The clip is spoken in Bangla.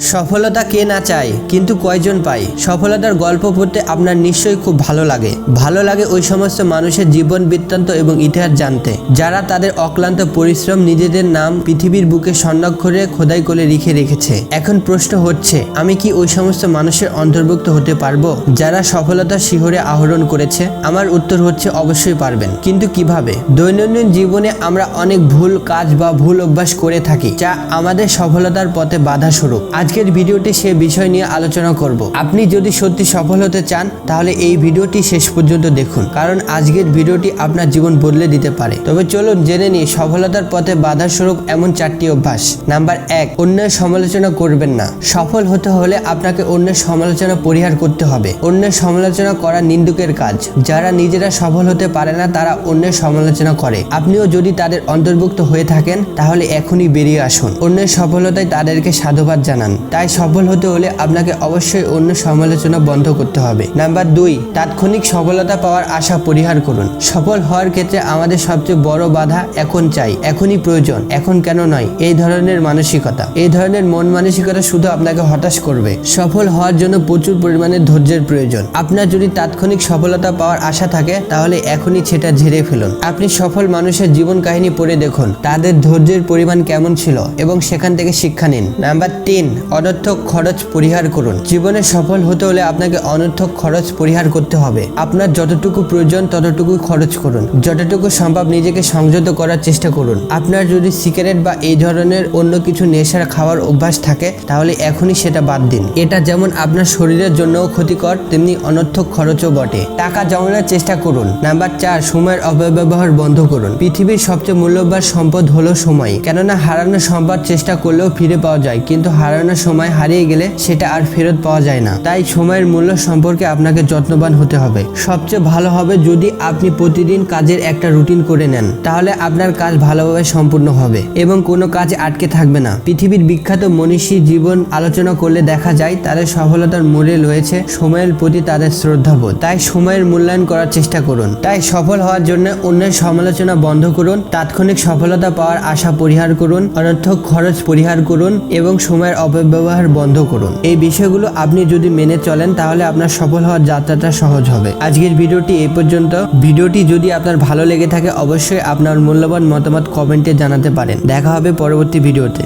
সফলতা কে না চায়, কিন্তু কয়জন পায়? সফলতার গল্প পড়তে আপনার নিশ্চয়ই খুব ভালো লাগে ওই সমস্ত মানুষের জীবন বৃত্তান্ত এবং ইতিহাস জানতে, যারা তাদের অক্লান্ত পরিশ্রম নিজেদের নাম পৃথিবীর বুকে স্বর্ণাক্ষরে খোদাই করে লিখে রেখেছে। এখন প্রশ্ন হচ্ছে, আমি কি ওই সমস্ত মানুষের অন্তর্ভুক্ত হতে পারবো যারা সফলতার শিহরে আহরণ করেছে? আমার উত্তর হচ্ছে অবশ্যই পারবেন, কিন্তু কিভাবে? দৈনন্দিন জীবনে আমরা অনেক ভুল কাজ বা ভুল অভ্যাস করে থাকি, যা আমাদের সফলতার পথে বাধা স্বরূপ। আজকের ভিডিওটি সে বিষয় নিয়ে আলোচনা করব। আপনি যদি সত্যি সফল হতে চান তাহলে এই ভিডিওটি শেষ পর্যন্ত দেখুন, কারণ আজকের ভিডিওটি আপনার জীবন বদলে দিতে পারে। তবে চলুন জেনে নিই সফলতার পথে বাধা স্বরূপ এমন 4টি অভ্যাস। নাম্বার 1, অন্যের সমালোচনা করবেন না। সফল হতে হলে আপনাকে অন্যের সমালোচনা পরিহার করতে হবে। অন্যের সমালোচনা করা নিন্দুকের কাজ। যারা নিজেরা সফল হতে পারে না তারা অন্যের সমালোচনা করে। আপনিও যদি তাদের অন্তর্ভুক্ত হয়ে থাকেন তাহলে এখনই বেরিয়ে আসুন। অন্যের সফলতায় তাদেরকে সাধুবাদ জানান। তাই সফল হতে হলে আপনাকে অবশ্যই অন্য সমালোচনা বন্ধ করতে হবে। নাম্বার 2, তাৎক্ষণিক সফলতা পাওয়ার আশা পরিহার করুন। সফল হওয়ার ক্ষেত্রে আমাদের সবচেয়ে বড় বাধা এখন চাই, এখনই প্রয়োজন, এখন কেন নয়, এই ধরনের মানসিকতা। এই ধরনের মন মানসিকতা শুধু আপনাকে হতাশ করবে। সফল হওয়ার জন্য প্রচুর পরিমাণে ধৈর্যের প্রয়োজন। আপনার যদি তাৎক্ষণিক সফলতা পাওয়ার আশা থাকে তাহলে এখনই সেটা ঝেড়ে ফেলুন। আপনি সফল মানুষের জীবন কাহিনী পড়ে দেখুন তাদের ধৈর্যের পরিমাণ কেমন ছিল এবং সেখান থেকে শিক্ষা নিন। নাম্বার 3, অনর্থক খরচ পরিহার করুন। জীবনে সফল হতে হলে আপনাকে অনর্থক খরচ পরিহার করতে হবে। আপনার যতটুকু প্রয়োজন ততটুকু খরচ করুন। যতটুকু সম্ভব নিজেকে সংযত করার চেষ্টা করুন। আপনার যদি সিগারেট বা এই ধরনের অন্য কিছু নেশার খাওয়ার অভ্যাস থাকে তাহলে এখনই সেটা বাদ দিন। এটা যেমন আপনার শরীরের জন্যও ক্ষতিকর, তেমনি অনর্থক খরচও বটে। টাকা জমানোর চেষ্টা করুন। নাম্বার 4, সময়ের অপব্যবহার বন্ধ করুন। পৃথিবীর সবচেয়ে মূল্যবান সম্পদ হলো সময়। কেননা হারানো সম্পদ চেষ্টা করলেও ফিরে পাওয়া যায়, কিন্তু হারানোর সময় হারিয়ে গেলে সেটা আর ফেরত পাওয়া যায় না। তাই সময়ের মূল্য সম্পর্কে আপনাকে যত্নবান হতে হবে। সবচেয়ে ভালো হবে যদি আপনি প্রতিদিন কাজের একটা রুটিন করে নেন, তাহলে আপনার কাজ ভালোভাবে সম্পূর্ণ হবে এবং কোনো কাজ আটকে থাকবে না। পৃথিবীর বিখ্যাত মনীষী জীবন আলোচনা করলে দেখা যায় তাদের সফলতার মূলে রয়েছে সময়ের প্রতি তাদের শ্রদ্ধাবোধ। তাই সময়ের মূল্যায়ন করার চেষ্টা করুন। তাই সফল হওয়ার জন্য অন্যের সমালোচনা বন্ধ করুন, তাৎক্ষণিক সফলতা পাওয়ার আশা পরিহার করুন, অনর্থক খরচ পরিহার করুন এবং সময়ের অপব্যবহার বন্ধ করুন। এই বিষয়গুলো আপনি যদি মেনে চলেন তাহলে আপনার সফল হওয়ার যাত্রাটা সহজ হবে। আজকের ভিডিওটি এই পর্যন্ত। ভিডিওটি যদি আপনার ভালো লেগে থাকে অবশ্যই আপনার মূল্যবান মতামত কমেন্টে জানাতে পারেন। দেখা হবে পরবর্তী ভিডিওতে।